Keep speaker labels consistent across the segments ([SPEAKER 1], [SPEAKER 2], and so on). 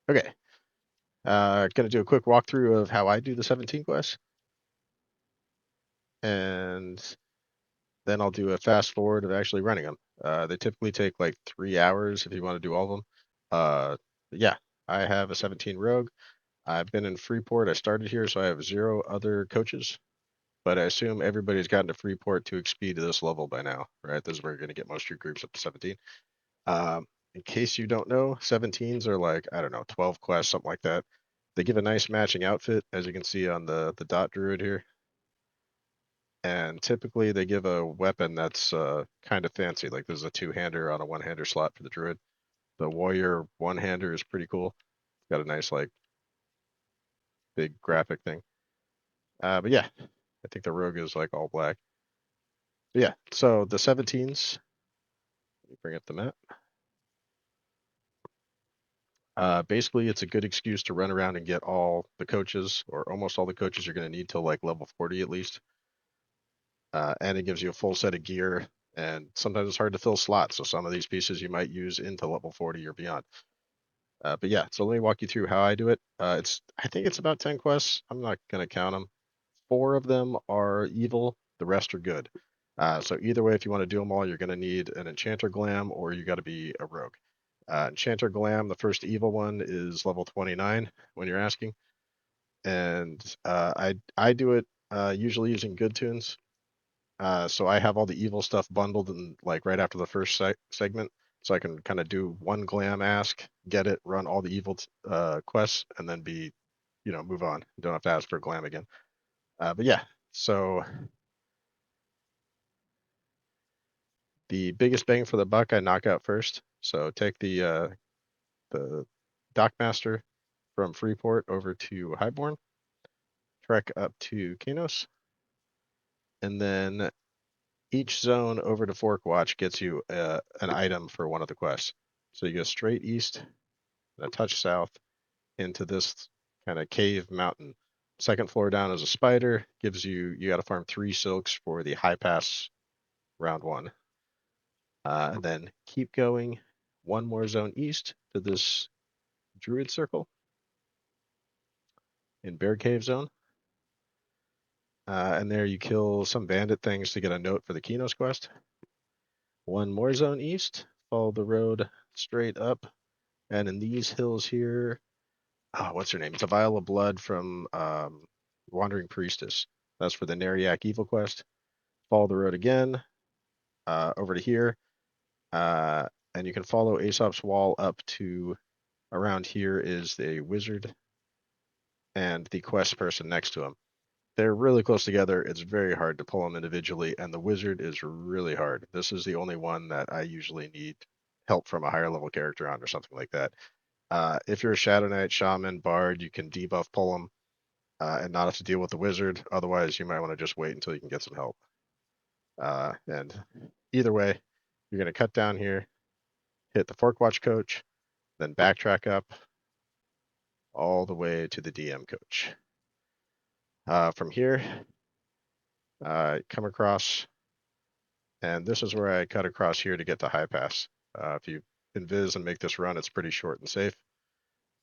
[SPEAKER 1] Okay. Gonna do a quick walkthrough of how I do the 17 quests, and then I'll do a fast forward of actually running them. They typically take like 3 hours if you want to do all of them. Yeah, I have a 17 rogue. I've been in Freeport. I started here, so I have 0 other coaches. But I assume everybody's gotten to Freeport to XP to this level by now, right? This is where you're going to get most of your groups up to 17. In case you don't know, 17s are like, I don't know, 12 quests, something like that. They give a nice matching outfit, as you can see on the dot druid here. And typically they give a weapon that's kind of fancy. Like there's a two-hander on a one-hander slot for the druid. The warrior one-hander is pretty cool. Got a nice like big graphic thing. But yeah, I think the rogue is like all black. But yeah, so the 17s, let me bring up the map. Basically, it's a good excuse to run around and get all the coaches, or almost all the coaches you're going to need till like level 40 at least. And it gives you a full set of gear. And sometimes it's hard to fill slots, so some of these pieces you might use into level 40 or beyond. But yeah, so let me walk you through how I do it. I think it's about 10 quests. I'm not going to count them. 4 of them are evil, the rest are good. So either way, if you want to do them all, you're going to need an enchanter glam or you got to be a rogue. Enchanter glam, the first evil one is level 29 when you're asking, and I do it usually using good tunes. So I have all the evil stuff bundled and like right after the first segment, so I can kind of do one glam ask, get it, run all the evil quests, and then move on. You don't have to ask for a glam again. But yeah, so the biggest bang for the buck I knock out first. So take the dockmaster from Freeport over to Highbourne, trek up to Kanos, and then each zone over to Fork Watch gets you an item for one of the quests. So you go straight east and a touch south into this kind of cave mountain. Second floor down is a spider. You got to farm 3 silks for the high pass round one. And then keep going one more zone east to this druid circle in Bear Cave Zone. And there you kill some bandit things to get a note for the Kinos quest. One more zone east, follow the road straight up, and in these hills here, what's her name? It's a vial of blood from Wandering Priestess. That's for the Neriak Evil quest. Follow the road again, over to here, uh, and you can follow Aesop's wall up to around here is the wizard and the quest person next to him. They're really close together. It's very hard to pull them individually, and the wizard is really hard. This is the only one that I usually need help from a higher level character on or something like that. If you're a Shadow Knight, Shaman, Bard, you can debuff pull them and not have to deal with the wizard. Otherwise, you might want to just wait until you can get some help. And either way, you're going to cut down here, hit the Fork Watch coach, then backtrack up all the way to the DM coach. From here, come across, and this is where I cut across here to get to High Pass. If you invis and make this run, it's pretty short and safe,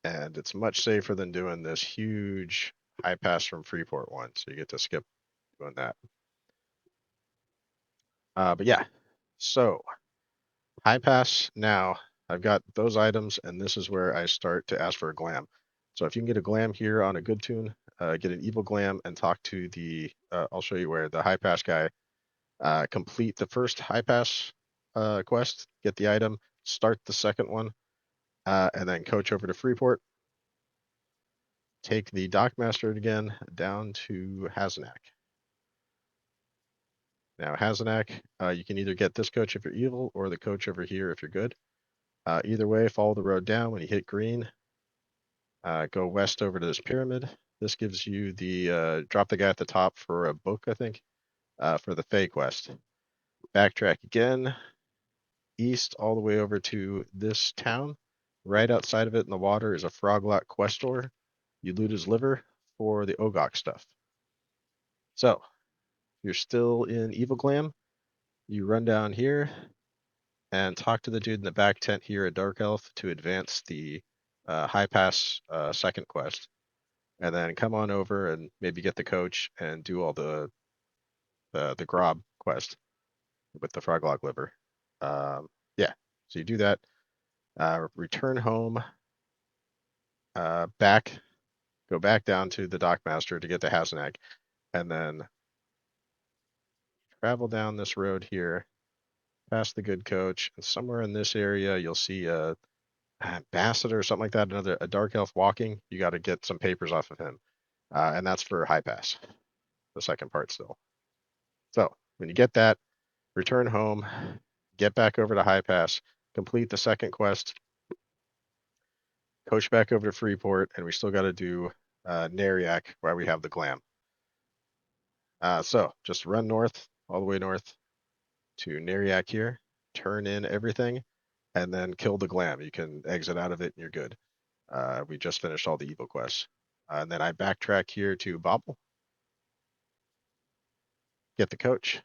[SPEAKER 1] and it's much safer than doing this huge High Pass from Freeport one, so you get to skip doing that. But yeah, so High Pass now. I've got those items, and this is where I start to ask for a glam. So if you can get a glam here on a good tune, get an evil glam and talk to I'll show you where the High Pass guy. Complete the first High Pass quest, get the item, start the second one, and then coach over to Freeport. Take the Dockmaster again down to Hazenak. Now, Hazenak, you can either get this coach if you're evil or the coach over here if you're good. Either way, follow the road down. When you hit green, go west over to this pyramid. This gives you the drop the guy at the top for a book, I think, for the Fey quest. Backtrack again, east all the way over to this town. Right outside of it in the water is a froglok questor. You loot his liver for the Ogok stuff. So, you're still in Evil Glam. You run down here and talk to the dude in the back tent here, a Dark Elf, to advance the high pass second quest, and then come on over and maybe get the coach and do all the grobb quest with the froglok liver. Yeah, so you do that. Return home. Back. Go back down to the dockmaster to get the Hasanag, and then travel down this road here, past the good coach, and somewhere in this area you'll see a ambassador or something like that, a dark elf walking. You got to get some papers off of him, and that's for high pass, the second part still. So when you get that, return home, get back over to high pass, complete the second quest, coach back over to Freeport, and we still got to do Neriak where we have the glam. So just run north, all the way north to Neriak here, turn in everything, and then kill the glam. You can exit out of it and you're good. We just finished all the evil quests. And then I backtrack here to Bobble, get the coach,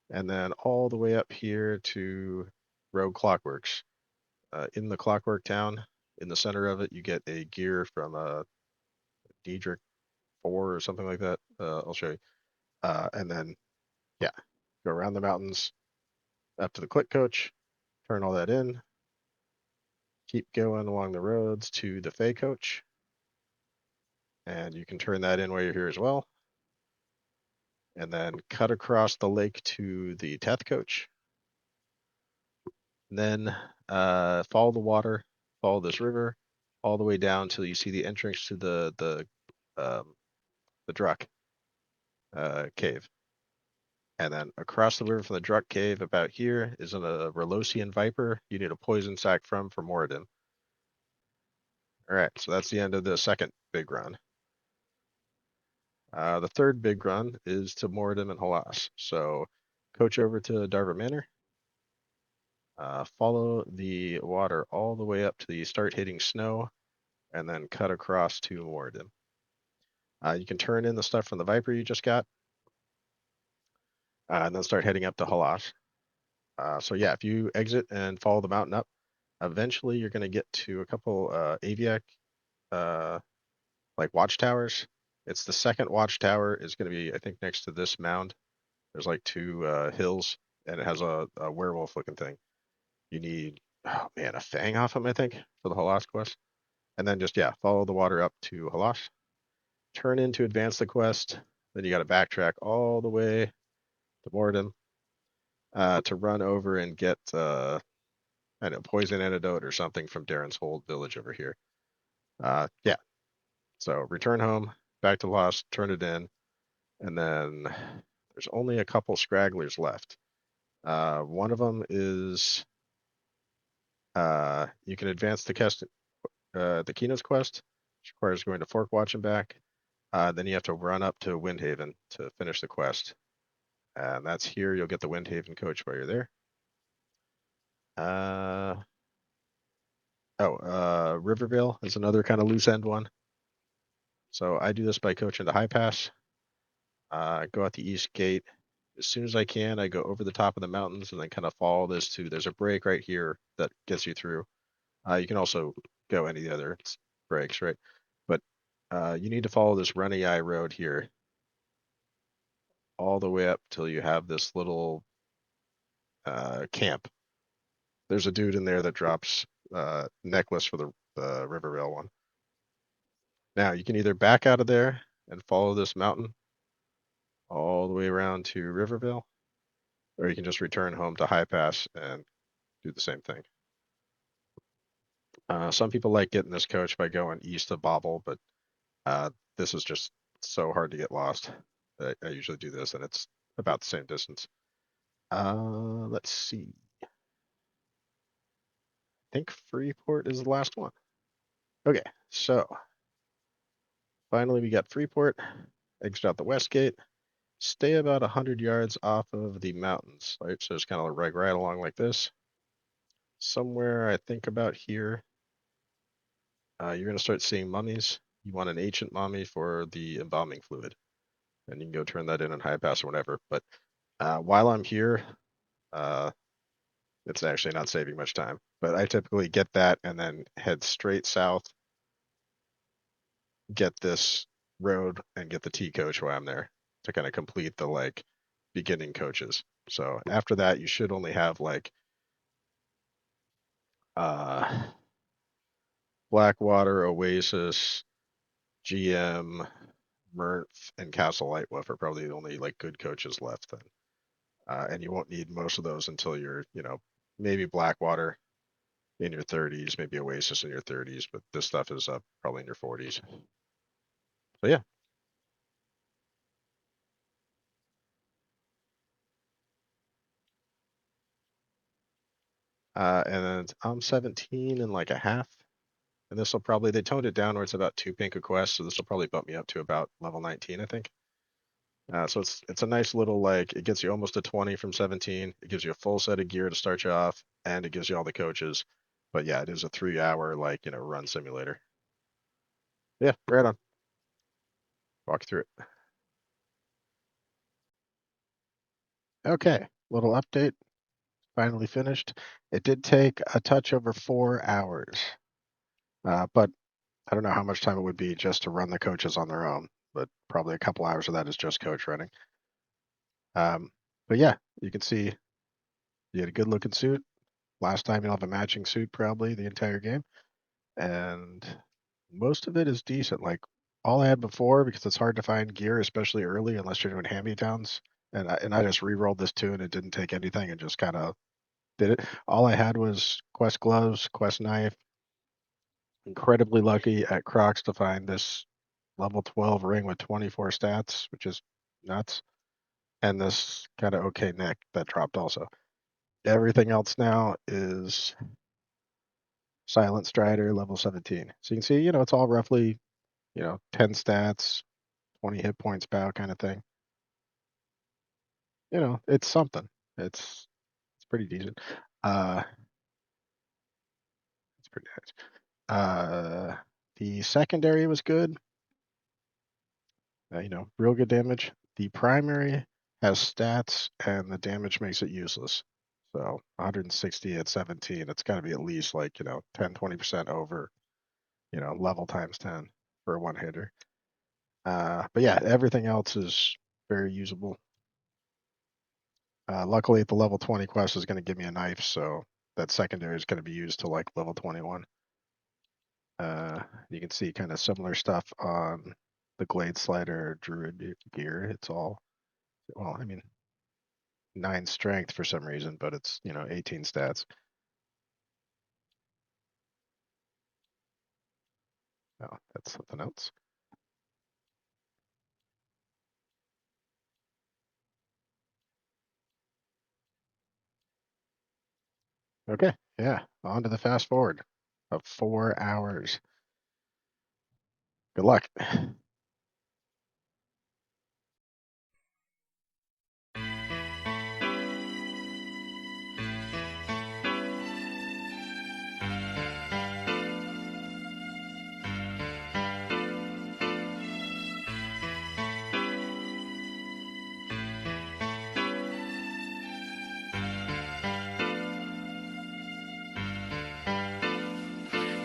[SPEAKER 1] and then all the way up here to Rogue Clockworks. In the Clockwork Town, in the center of it, you get a gear from Deidre 4 or something like that. I'll show you. And then, yeah, go around the mountains up to the Klick coach, turn all that in, keep going along the roads to the Fey coach, and you can turn that in while you're here as well. And then cut across the lake to the Teth coach. And then follow the water, follow this river, all the way down till you see the entrance to the Druck cave. And then across the river from the Druck cave, about here, is a Erollisian viper. You need a poison sac from for moradhim. All right, so that's the end of the second big run. The third big run is to moradhim and halas. So coach over to Darva Manor. Follow the water all the way up to the start hitting snow, and then cut across to moradhim. You can turn in the stuff from the viper you just got, and then start heading up to halas. So yeah, if you exit and follow the mountain up, eventually you're going to get to a couple aviac like watchtowers. It's the second watchtower is going to be, I think, next to this mound. There's like two hills, and it has a werewolf looking thing. You need, oh man, a fang off him, I think, for the halas quest. And then just, yeah, follow the water up to halas. Turn in to advance the quest. Then you got to backtrack all the way to moradhim to run over and get, I don't know, poison antidote or something from Darren's whole village over here. Yeah. So return home, back to Lost, turn it in, and then there's only a couple scragglers left. One of them is you can advance the Keno's quest, which requires going to Fork Watch and back. Then you have to run up to Windhaven to finish the quest. And that's here. You'll get the Windhaven coach while you're there. Rivervale is another kind of loose end one. So I do this by coaching the high pass. Go out the east gate. As soon as I can, I go over the top of the mountains and then kind of follow this to, there's a break right here that gets you through. You can also go any of the other breaks, right? But you need to follow this runny eye road here all the way up till you have this little camp. There's a dude in there that drops necklace for the rivervale one. Now you can either back out of there and follow this mountain all the way around to Rivervale, or you can just return home to High Pass and do the same thing. Some people like getting this coach by going east of Bobble, but this is just so hard to get lost. I usually do this, and it's about the same distance. Let's see. I think Freeport is the last one. Okay, so finally we got Freeport. Exit out the west gate. Stay about 100 yards off of the mountains, right? So it's kind of like right along like this. Somewhere I think about here, you're going to start seeing mummies. You want an ancient mummy for the embalming fluid, and you can go turn that in high pass or whatever. But while I'm here, it's actually not saving much time. But I typically get that and then head straight south get this road and get the T coach while I'm there to kind of complete the like beginning coaches. So after that, you should only have like Blackwater, Oasis, GM, Mirth, and Castle Lightwolf are probably the only like good coaches left then. And you won't need most of those until you're, maybe Blackwater in your 30s, maybe Oasis in your 30s, but this stuff is up probably in your 40s. So yeah. And then I'm 17 and like a half. And this will probably, they toned it down where it's about 2 pink a quest, so this will probably bump me up to about level 19, I think. So it's a nice little, like, it gets you almost a 20 from 17. It gives you a full set of gear to start you off, and it gives you all the coaches. But yeah, it is a 3-hour, like, run simulator. Yeah, right on. Walk through it. Okay, little update. Finally finished. It did take a touch over 4 hours. But I don't know how much time it would be just to run the coaches on their own, but probably a couple hours of that is just coach running. But yeah, you can see you had a good looking suit. Last time you'll have a matching suit probably the entire game. And most of it is decent. Like all I had before, because it's hard to find gear, especially early, unless you're doing hand-me-downs. And I just re-rolled this too, and it didn't take anything and just kind of did it. All I had was quest gloves, quest knife. Incredibly lucky at Crocs to find this level 12 ring with 24 stats, which is nuts. And this kind of okay neck that dropped also. Everything else now is Silent Strider level 17. So you can see, it's all roughly, 10 stats, 20 hit points bow kind of thing. It's something. It's pretty decent. It's pretty nice. The secondary was good. Real good damage. The primary has stats and the damage makes it useless. So 160 at 17, it's got to be at least like, 10, 20% over, level times 10 for a one-hitter. But yeah, everything else is very usable. Luckily, the level 20 quest is going to give me a knife, so that secondary is going to be used to like level 21. You can see kind of similar stuff on the Glade Slider Druid gear. It's all, 9 strength for some reason, but it's, 18 stats. Oh, that's something else. Okay, yeah, on to the fast forward of 4 hours. Good luck.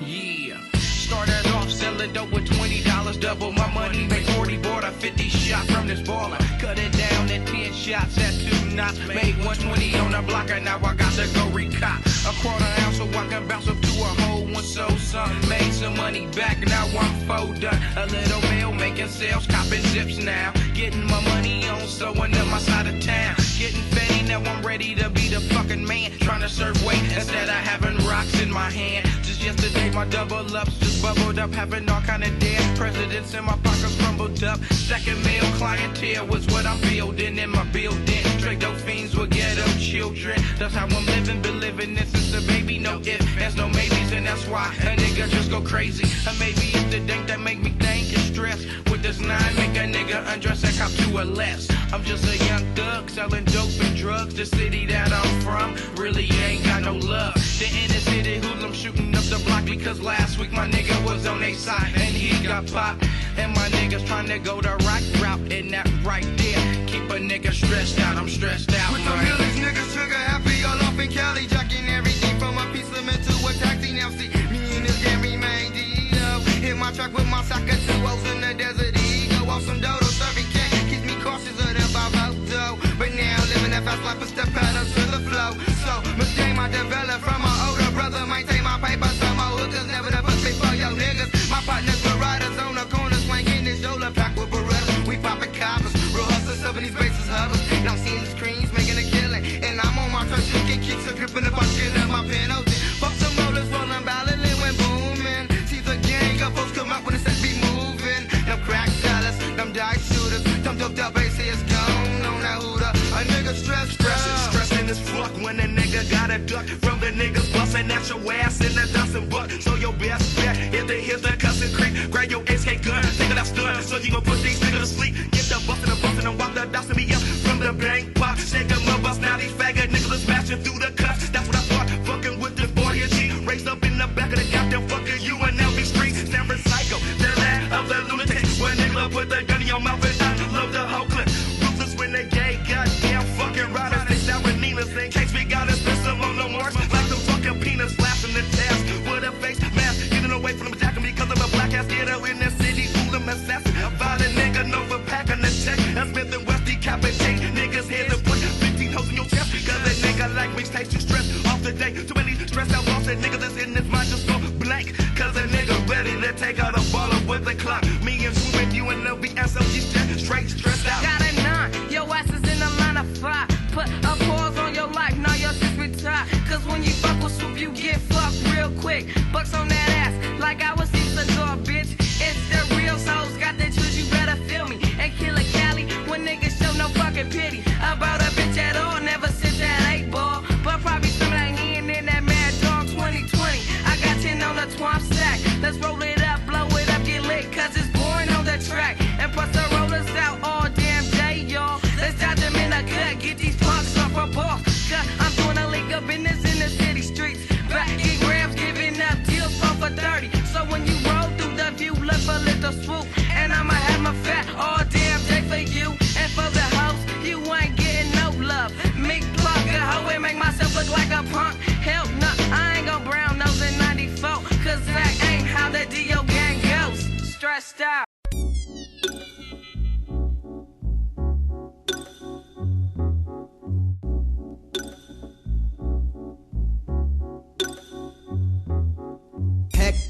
[SPEAKER 2] Yeah, started off selling dope with $20, double my money, made 40, bought a 50 shot from this baller. Cut it down at 10 shots at 2 knots, made 120 on the block, and now I got to go recop a quarter ounce so I can bounce up to a whole one, so something, made some money back, now I'm full done. A little mail making sales, copping zips now, getting my money on, sewing up my side of town, getting fame, now I'm ready to be the fucking man, trying to serve weight instead of having rocks in my hand. Just yesterday my double ups just bubbled up, having all kind of dead presidents in my pockets crumbled up. Second male clientele was what I'm building in my building. Straight dope fiends with ghetto children. That's how I'm living, been living this since a baby. No ifs, there's no maybes, and that's why a nigga just go crazy. Or maybe it's the dank that make me think and stress. With this 9, make a nigga undress and cop to a less. I'm just a young thug selling dope and drugs. The city that I'm from really ain't got no love. The inner city hoodlum shooting up the block because last week my nigga was on their side and he got popped. And my niggas trying to go the right route, and that right there keep a nigga stressed out. I'm stressed out.
[SPEAKER 3] With the millions, niggas sugar happy all off in Cali, jacking everything from a piece of mint to a taxi. Now see me and this game remain D-Lo. In my track with my sock of 2 O's in the desert. Ego off some dodo, serving cat. Keeps me cautious of the Bavoto. But now living that fast life, a step pedal to the flow. So, Miss Game, I developed from my older brother. Maintain my paper, some more hookers. Never the fuck before yo niggas. My partners were riders on the corner, swinging this shoulder pack with Beretta. We poppin' coppers, real hustlers up in these bases hovers. Now I'm seeing the screens, making a killing. And I'm on my turf, looking kicks, a gripping the bucket of my penalty. Fuck some rollers, rolling, battling when booming. Sees a gang of folks come up when the set be moving. Them crack sellers, them dice shooters, them doped up AC is gone on that hooter. A nigga stressed
[SPEAKER 2] Stressing as fuck when a nigga got a duck from the niggas busting at your ass in the dust and buck. So your best bet is to hit the cussing creek. Grab your HK gun, nigga that's done. So you gon' put these niggas to sleep. Get the bustin' and walk the dustin' me up from the bank pop. Shake 'em up, bust now these faggot niggas is smashing through the cuffs. That's what I thought. Fucking with this boy here, G. Raised up in the back of the goddamn fucking UNLV street. San Francisco, the land of the lunatics. When nigga put the gun in your mouth and I love the whole clip. Ruthless when they gay, goddamn fucking riders. They sour Ninas in case we got a pistol on the marks. Like the fucking peanuts flashing the tabs with a face mask. Getting away from them attacking because of a black ass ghetto in the city. Fool them assassin. A violent nigga known for packing the check. And Smith and West decapitate niggas heads and put 15 hoes in your chest. Because a nigga like me takes you stress off the day. Too many stressed out bosses niggas that's in his mind just go blank. Cause a nigga ready to take out a baller with a clock. Me and Swoop and you and LB and so he's straight stressed out.
[SPEAKER 4] Got a 9, your ass is in the line of 5. Put a pause on your life, now your shit's retired. Cause when you fuck with Swoop, you get fucked real quick. Bucks on that ass, like I was the door, bitch. It's the real souls, got the juice, you better feel me. And kill a Cali when niggas show no fucking pity. About a bitch at all, never since that 8 ball. But probably some like hand in that mad dog 2020. I got 10 on the twomp stack. Let's roll it up, blow it up, get lit, cause it's boring on the track. And plus the rollers out all damn day, y'all. Let's dodge them in the cut, get these punks off a ball. Cause I'm doing a league of business in the city streets. Back in grams, giving up deals off for 30. So when you roll through the view, look for little Swoop. And I'ma have my fat all damn day for you. And for the house, you ain't getting no love. Me plug a hoe and make myself look like a punk. Hell no, I ain't gon' brown nose in 94. Cause that ain't how the D.O. gang goes. Stressed out.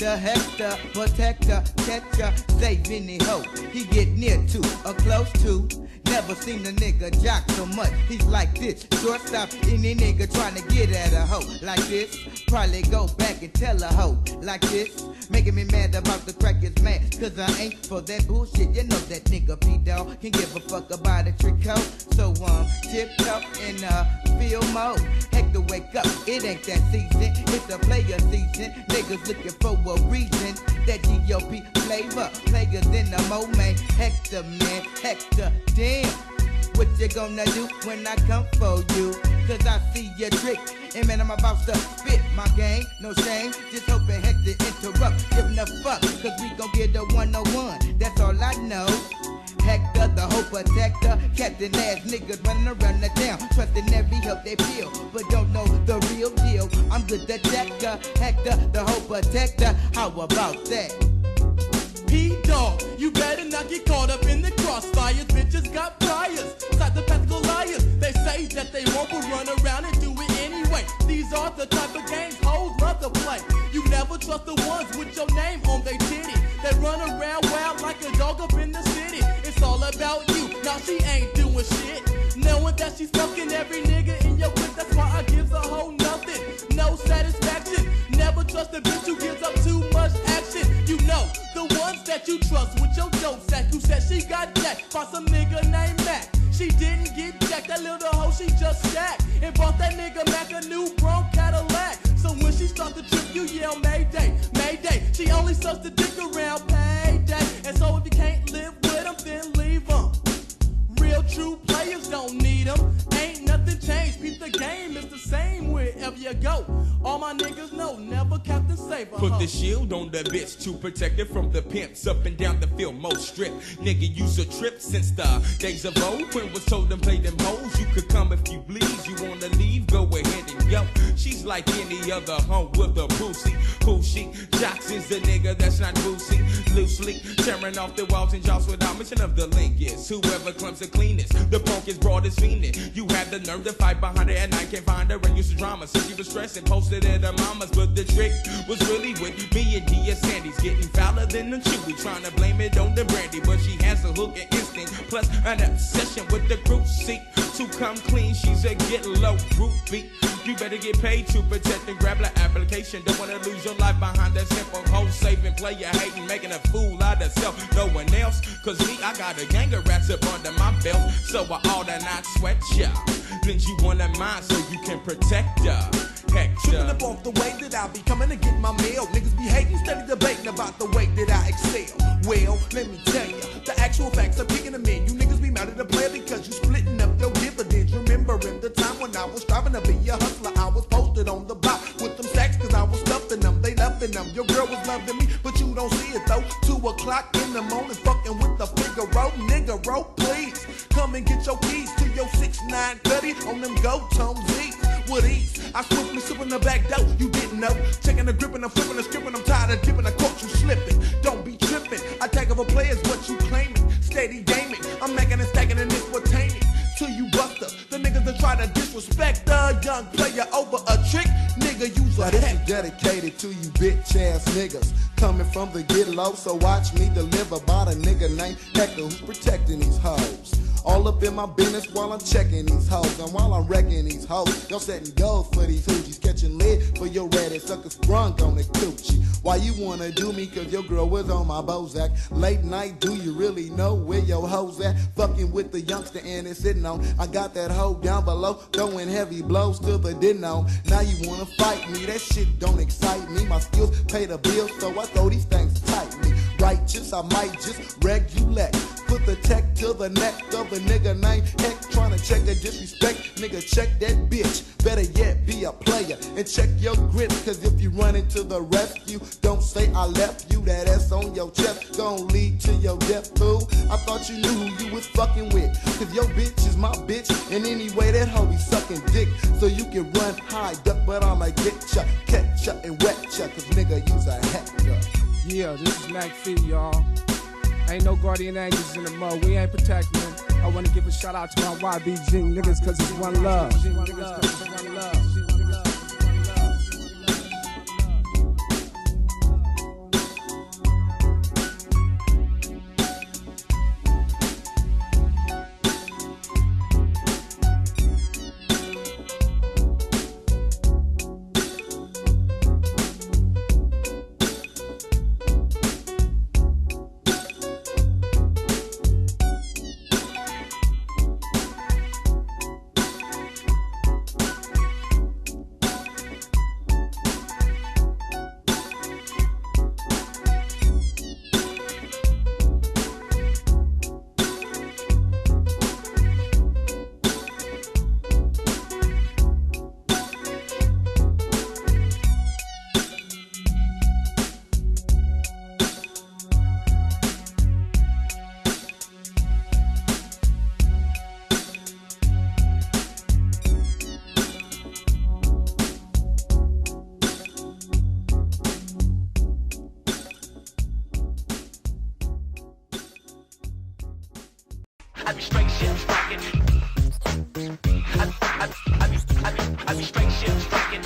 [SPEAKER 5] Hector, protector, catcher, save any hoe. He get near to or close to. Never seen a nigga jock so much. He's like this, shortstop. Any nigga trying to get at a hoe like this. Probably go back and tell a hoe like this. Making me mad about the crackers, man. Cause I ain't for that bullshit. You know that nigga P-Dog can give a fuck about a trick hoe. So tiptoe in field mode. Hector, wake up, it ain't that season. It's a player season. Niggas looking for a reason. That G.O.P. flavor, players in the mo, man. Hector, man, Hector, damn. What you gonna do when I come for you? Cause I see your trick. And man, I'm about to spit my game. No shame, just hoping Hector interrupt. Giving a fuck, cause we gon' get a 101. That's all I know. Hector, the whole protector. Captain ass niggas running around the town. Trusting every help they feel, but don't know the real deal. I'm the detector. Hector, the whole protector. How about that?
[SPEAKER 6] P-Dog, you better not get caught up in the crossfires. Bitches got priors, psychopathical liars. They say that they won't, but run around and do it anyway. These are the type of games hoes love to play. You never trust the ones with your name on their titty. They run around wild like a dog up in the city. It's all about you, now she ain't doing shit. Knowing that she's fucking every nigga in your clique. That's why I gives a hoe nothing, no satisfaction. Never trust a bitch who gives up too much action. You know, the ones that you trust with your dope sack. Who said she got jacked by some nigga named Mac. She didn't get jacked, that little hoe she just stacked. And bought that nigga Mac a new bro Cadillac. So when she start to trip, you yell Mayday, Mayday. She only sucks the dick around payday. And so if you can't live with them, then leave them. Real true player players don't need them. Ain't nothing changed, peep the game is the same wherever you go. All my niggas know, never Captain Saber.
[SPEAKER 2] Put the shield on the bitch to protect it from the pimps up and down the field, most strip. Nigga, use a trip since the days of old when was told them play them hoes. You could come if you please, you wanna leave, go ahead and go. She's like any other hoe with a pussy. Pushy, Jocks is the nigga that's not boozy. Loosely, tearing off the walls and jaws without mention of the link is. Whoever claims the cleanest, the punk is broad as fiending. You had the nerve to fight behind her and I can't find her and used to drama. So she was stressing, posted at her mama's. But the trick was really with me and Dia Sandy's getting fouler than the chewy. Trying to blame it on the brandy, but she has a hook and instinct. Plus an obsession with the group seat. To come clean, she's a get low groupie. You better get paid to protect and grab the application. Don't wanna lose your life behind that simple hoe saving player hating, making a fool out of self. No one else, cause me, I got a gang of rats up under my belt. So I ought to not sweat ya. Then you wanna mine so you can protect ya.
[SPEAKER 7] Tripping up off the way that I be coming to get my mail. Niggas be hating, steady debating about the way that I excel. Well, let me tell ya, the actual facts are kicking them in. You niggas be mad at the player because you splitting up your dividends. Remembering the time when I was striving to be a hustler, I was posted on the block with them stacks cause I was stuffing them, they loving them. Your girl was loving me, but you don't see it though. 2 o'clock in the morning, fucking with the Figaro, nigga, roll, please. Come and get your keys to your 6'9" Cuddy on them go-tone Z's. With ease, I swiftly slip in the back door, you didn't know. Checking the grip and I'm flipping the script and I'm tired of dipping. I caught you slipping, don't be tripping. I tag over players, what you claiming? Steady gaming, I'm making and stacking and it's pertaining to you buster. The niggas that try to disrespect a young player over a trick, nigga, use a
[SPEAKER 5] This
[SPEAKER 7] heck.
[SPEAKER 5] is dedicated to you bitch ass niggas coming from the get low, so watch me deliver by the nigga named Hector who's protecting these hoes. All up in my business while I'm checking these hoes. And while I'm wrecking these hoes, y'all setting goals for these hoochies. Catching lead for your red sucker sprung on the coochie. Why you wanna do me? Cause your girl was on my Bozak. Late night, do you really know where your hoes at? Fucking with the youngster and it's sitting on. I got that hoe down below, throwing heavy blows to the dinner. Now you wanna fight me? That shit don't excite me. My skills pay the bills, so I throw these things tightly. Righteous, I might just regulate. Put the tech to the neck of a nigga named Heck. Tryna check the disrespect, nigga, check that bitch. Better yet, be a player and check your grip. Cause if you run into the rescue, don't say I left you. That ass on your chest gon' lead to your death, fool. I thought you knew who you was fucking with. Cause your bitch is my bitch. And anyway, that hoe be sucking dick. So you can run high, duck, but I'ma get ya, catch ya, and wet ya. Cause nigga, use a Hector.
[SPEAKER 8] Yeah, this is Mac Fee, y'all. Ain't no guardian angels in the mud. We ain't protecting them. I want to give a shout out to my YBG niggas cause it's one love.
[SPEAKER 9] I be straight shit striking. I be straight shit striking.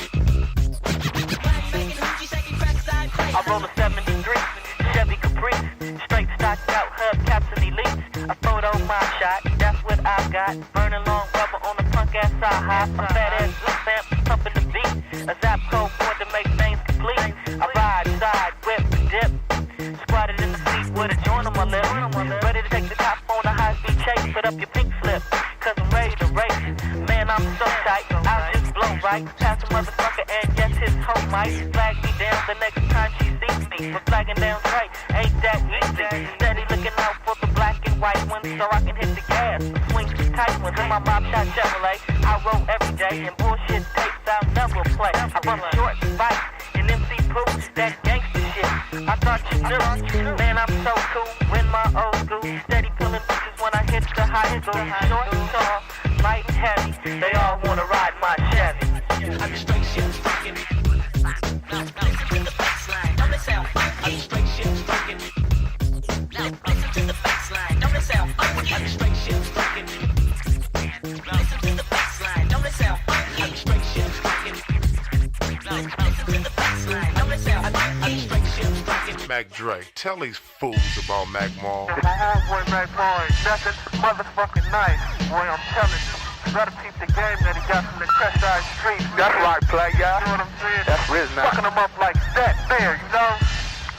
[SPEAKER 9] I roll a 73 Chevy Caprice, straight stocked out, hubcaps and elite. I photo my shot, that's what I got. Burning long rubber on the punk ass side high. A fat ass blue stamp, pumping the beat. A zap code board to make things complete. I ride, side, whip, dip. Squatted in the seat with a joint on my lip. Ready to take the top on a high-speed chase. Put up your pink slip, cause I'm ready to race. Man, I'm so tight, I'll just blow right. Pass a motherfucker and yes, his hoe might flag me down the next time she sees me. But flagging down right, ain't that easy. Steady looking out for the black and white. right one so I can hit the gas. Swing tight ones in my mop shot Chevrolet. I roll every day and bullshit tapes I'll never play. I run short bikes and MC Pooh, that gangsta shit. I thought you knew, man, I'm so cool. When my old school, steady pulling bitches when I hit the high school. Short and tall, light and heavy, they all wanna ride my Chevy.
[SPEAKER 2] I'm just straight shit striking. Now listen to the bassline, don't it sound funky? I'm straight shit striking. Now listen to the bassline, don't it sound funky? I'm straight shit striking. Now listen to the bassline, don't it sound funky? I'm straight shit striking. Now listen to the bassline, don't it sound funky? I'm straight shit striking.
[SPEAKER 10] Mac Dre, tell these fools about Mac Maw.
[SPEAKER 9] My homeboy Mac Maw ain't nothing motherfucking nice. Boy, I'm telling you. You gotta peep the game that he got from the Crest Side Street.
[SPEAKER 10] That's right, play, y'all.
[SPEAKER 9] You know what I'm saying?
[SPEAKER 10] That's Riz now.
[SPEAKER 9] Fucking them up like that there, you know?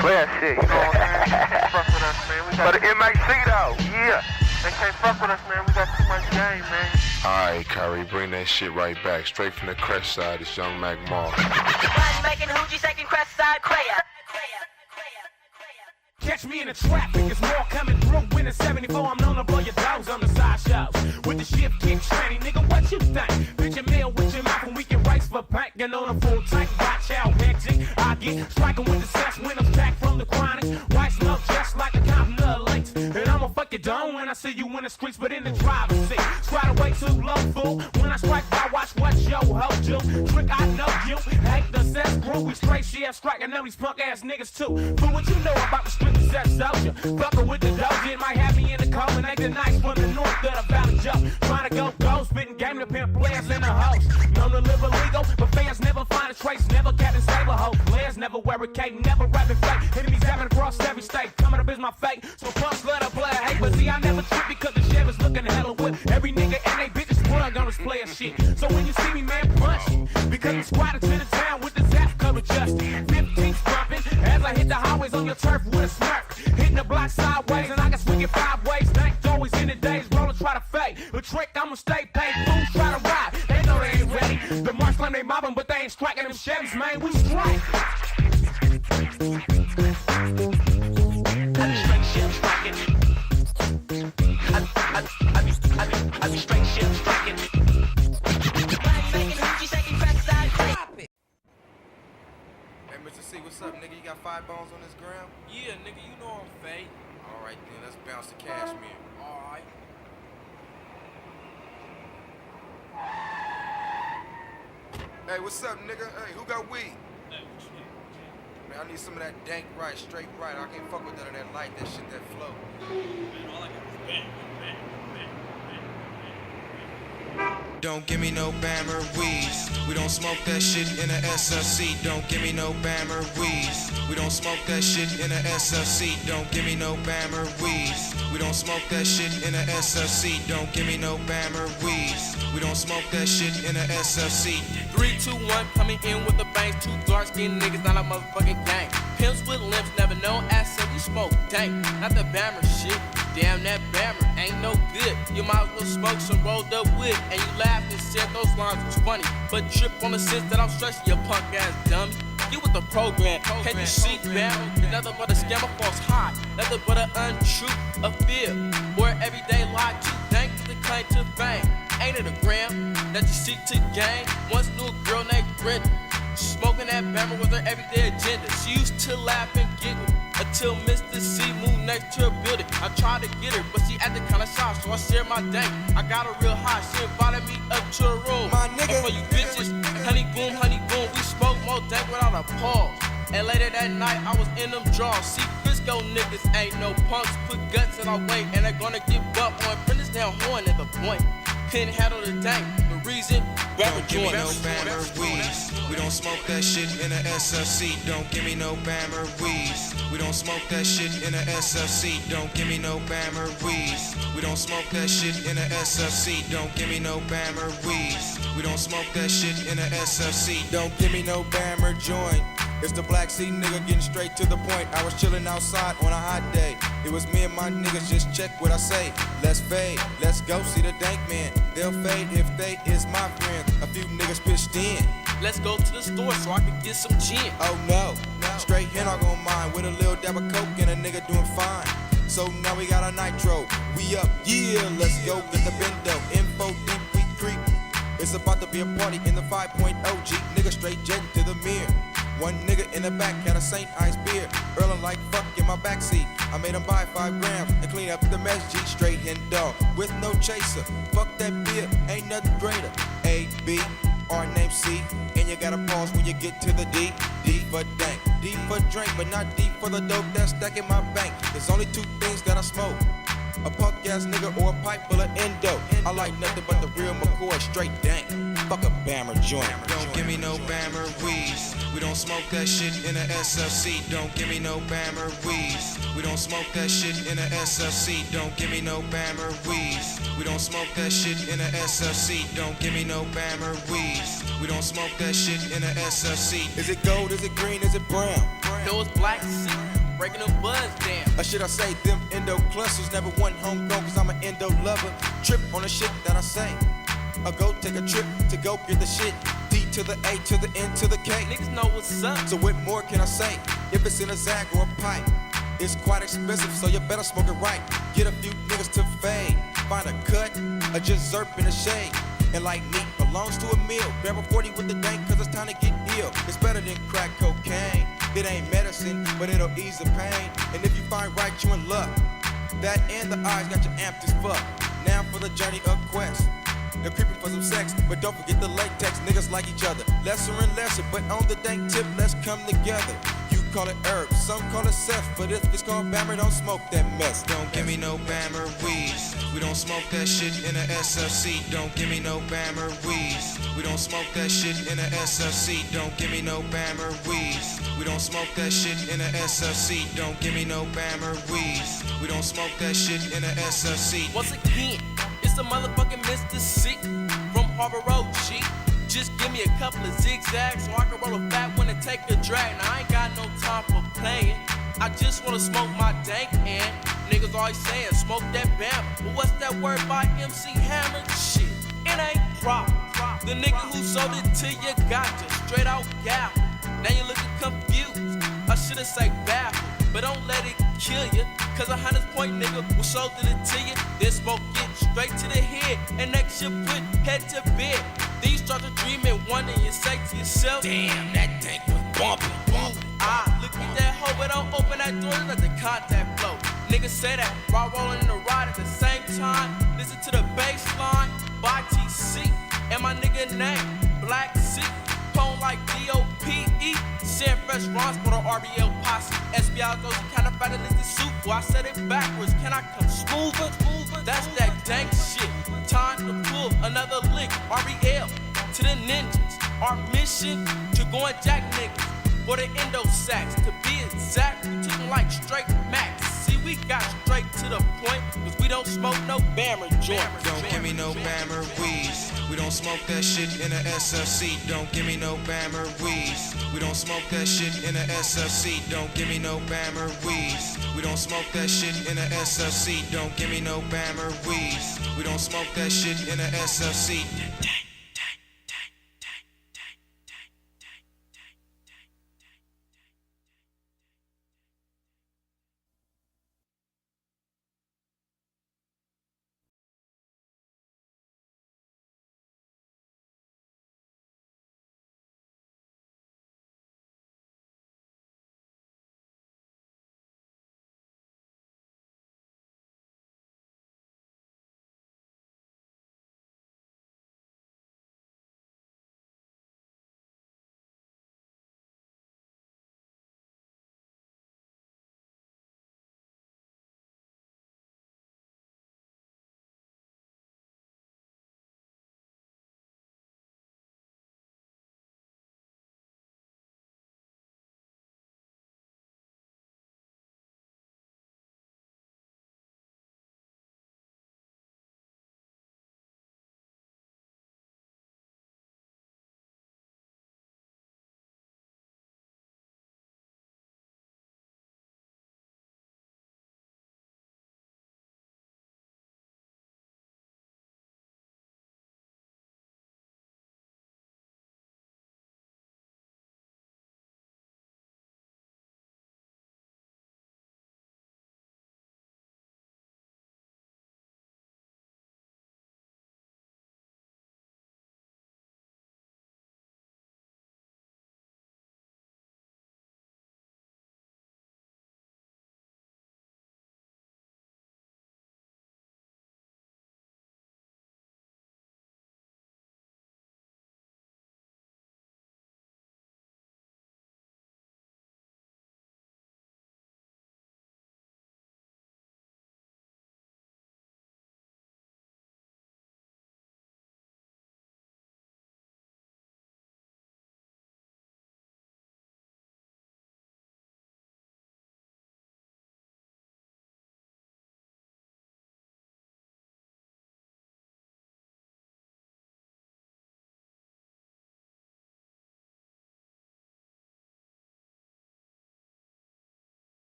[SPEAKER 10] Player shit.
[SPEAKER 9] You know what I'm saying? They can't fuck with us, man. We got
[SPEAKER 10] For the MAC though, yeah.
[SPEAKER 9] They can't fuck with us, man. We got too much game, man.
[SPEAKER 10] Alright, Kyrie, bring that shit right back. Straight from the Crest Side, it's young Mac Maw.
[SPEAKER 2] One making hoochie shaking Crest Side Quaya.
[SPEAKER 11] Catch me in the traffic, it's more coming through. When it's 74, I'm known to blow your dogs on the side shows. With the shift kick tranny, nigga, what you think? Bitch your meal with your mouth and we can race for pack. And on a full tank, watch how hectic I get. Striking with the sex when I'm back from the chronics. White smoke just like a compton of links. And I'ma fuck it down when I see you in the streets, but in the driver's seat. Stride away too low, fool. When I strike, I watch what yo ho do. Trick, I know you. Hate the sex crew, we straight shit strike. I know these punk ass niggas too. But what you know about the street sex soldier? Fuckin' with the doja, it might have me in the cold. And they the nice from the north of the valley joke. Trying to go gold, spitting game to pimp players in the house. Known to live illegal, but fans never find a trace. Never Captain Stable hoe. Players never wear a cape, never rapping fake. Enemies having across every state. Coming up is my fate. So punks let a player hate. But see, I never trip because the Chev is looking hella whip. Every nigga and they bitches sprung on this player shit. So when you see me, man, punch it. Because I'm squatted to the town with the zap cover just 15's bumping. As I hit the highways on your turf with a smirk. Hitting the block sideways and I can swing it 5 ways. Thanks always in the days, roller try to fade. But trick, I'ma stay paid. Fools try to ride, they know they ain't ready. The marks claim they mobbing, but they ain't striking them Chevys, man. We strike.
[SPEAKER 2] I'm straight shit striking. I'm straight shit striking. Making hoochie shaking Crest Side Quaya.
[SPEAKER 3] Hey, Mr. C, what's up, nigga? You got 5 bones on this ground?
[SPEAKER 11] Yeah, nigga, you know I'm fake.
[SPEAKER 3] Alright then, let's bounce the cashmere.
[SPEAKER 11] Alright.
[SPEAKER 3] Hey, what's up, nigga? Hey, who got weed? Man, I need some of that dank right, straight right. I can't fuck with none of that light, that shit, that flow. Don't give me no Bammer weeds. We don't smoke that shit in a SLC. Don't give me no Bammer weeds. We don't smoke that shit in a SLC. Don't give me no Bammer weeds. We don't smoke that shit in a SLC. Don't give me no Bammer weeds. We don't smoke that shit in a SLC.
[SPEAKER 6] 3, 2, 1, coming in with the bangs. 2 dark-skinned niggas, not a motherfucking gang. Pimps with limps, never known asset, we smoke dank. Not the Bammer shit. Damn, that Bammer ain't no good. You might as well smoke some rolled up wood. And you laughed and said those lines was funny. But trip on the sense that I'm stressing, you punk ass dummy. Get with the program, can't you see Bammer? Nothing but a scammer, false high. Nothing but an untruth, a fear. Or everyday lie too dank to the claim to fame. Ain't it a gram that you seek to gain? Once knew a girl named Brenda. Smoking that Bammer was her everyday agenda. She used to laugh and giggle until Mr. C moved next to her building. I tried to get her, but she acted kinda shy, so I shared my dank. I got her real high, she invited me up to her room.
[SPEAKER 3] My nigga.
[SPEAKER 6] And for you bitches, honey boom, we smoke more dank without a pause. And later that night, I was in them draws. See, Frisco niggas ain't no punks, put guts in our way, and they're gonna get bumped on. Prentice down horn at the point. Couldn't handle the dank. The reason,
[SPEAKER 3] Don't give me no Bammer weeds. We don't smoke that shit in a SLC. Don't give me no Bammer weeds. We don't smoke that shit in a SLC. Don't give me no Bammer weeds. We don't smoke that shit in a SLC. Don't give me no Bammer weeds. We don't smoke that shit in a SLC. Don't give me no Bammer joint. It's the Black Sea nigga getting straight to the point. I was chilling outside on a hot day. It was me and my niggas, just check what I say. Let's fade, let's go see the dank man. They'll fade if they is my friends. A few niggas pitched in.
[SPEAKER 6] let's go to the store so I can get some gin.
[SPEAKER 3] Oh no, straight hen I gon' mine with a little dab of coke and a nigga doing fine.
[SPEAKER 12] So now we got a nitro. We up, yeah, let's go get the bendo. Info deep, we creep. It's about to be a party in the 5.0 G. Nigga straight jet to the mirror. One nigga in the back had a St. Ice beer. Earlin' like fuck in my backseat. I made him buy 5 grams and clean up the mess. G straight hen dog with no chaser. Fuck that beer, ain't nothing greater. A, B, R name C. And you gotta pause when you get to the D. D for dank, D for drink, but not D for the dope that's stacking my bank. There's only 2 things that I smoke. A punk ass nigga or a pipe full of endo. I like nothing but the real McCoy, straight dank. Fuck a Bammer joint. Don't give me no Bammer weeds. We don't smoke that shit in a SFC. Don't give me no Bammer weeds. We don't smoke that shit in a SFC. Don't give me no Bammer weeds. We don't smoke that shit in a SFC. Don't give me no Bammer weeds. We don't smoke that shit in a SFC. Is it gold? Is it green? Is it brown?
[SPEAKER 11] No, it's black seed, breaking the buzz down.
[SPEAKER 12] Or should I say them endo clusters never went homegrown cause I'm an endo lover. Trip on the shit that I say. Or go take a trip to go get the shit. D to the A to the N to the K.
[SPEAKER 11] Niggas know what's up.
[SPEAKER 12] So what more can I say? If it's in a Zag or a pipe, it's quite expensive, so you better smoke it right. Get a few niggas to fade. Find a cut, or just zerp in the shade. And like meat belongs to a meal. Grab a 40 with the dank cause it's time to get ill. It's better than crack cocaine. It ain't medicine, but it'll ease the pain. And if you find right, you in luck. That and the eyes got you amped as fuck. Now for the journey of quest. They're creeping for some sex, but don't forget the latex. Niggas like each other, lesser and lesser, but on the dank tip, let's come together. You call it herb, some call it Seth, but if it's called Bammer, don't smoke that mess. Don't give me no Bammer weeds. We don't smoke that shit in a SFC. Don't give me no Bammer weeds. We don't smoke that shit in a SFC. Don't give me no Bammer weeds. We don't smoke that shit in a SFC. Don't give me no Bammer weeds. We don't smoke that shit in a SFC.
[SPEAKER 11] Once again, it's the motherfucking Mr. C from Harbor Road, G. Just give me a couple of zigzags so I can roll a fat one and take a drag. Now I ain't got no time for playing. I just wanna smoke my dank and niggas always saying smoke that Bammer. But what's that word by MC Hammer? Shit, it ain't proper. The nigga who sold it to you got you straight out gal. Now you looking confused. I should've say baffled, but don't let it kill you. Cause 100 point nigga who sold it to you, then smoke it straight to the head. And next you put head to bed. Then you start to dream and wonder and you say to yourself, damn, that tank was bumping. Look at that hoe, but don't open that door, let the contact flow. Niggas say that while rolling in the ride at the same time. Listen to the bass line by TC. And my nigga name, Black C. Tone like D-O-P-E. Send fresh runs for the RBL posse. SBI goes kind of fatter than the soup. Well, I said it backwards. Can I come smoother? That's that dank shit. Time to pull another lick. RBL to the ninjas. Our mission to go and jack niggas for the endo sacks. To be exact, we took them like straight max. See, we got straight to the point, cause we don't smoke no Bammer joint.
[SPEAKER 12] Don't give me no Bammer weeds. We don't smoke that shit in a SFC. Don't give me no Bammer weeds. We don't smoke that shit in a SFC. Don't give me no Bammer weeds. We don't smoke that shit in a SFC. Don't give me no Bammer weeds. We don't smoke that shit in a SFC.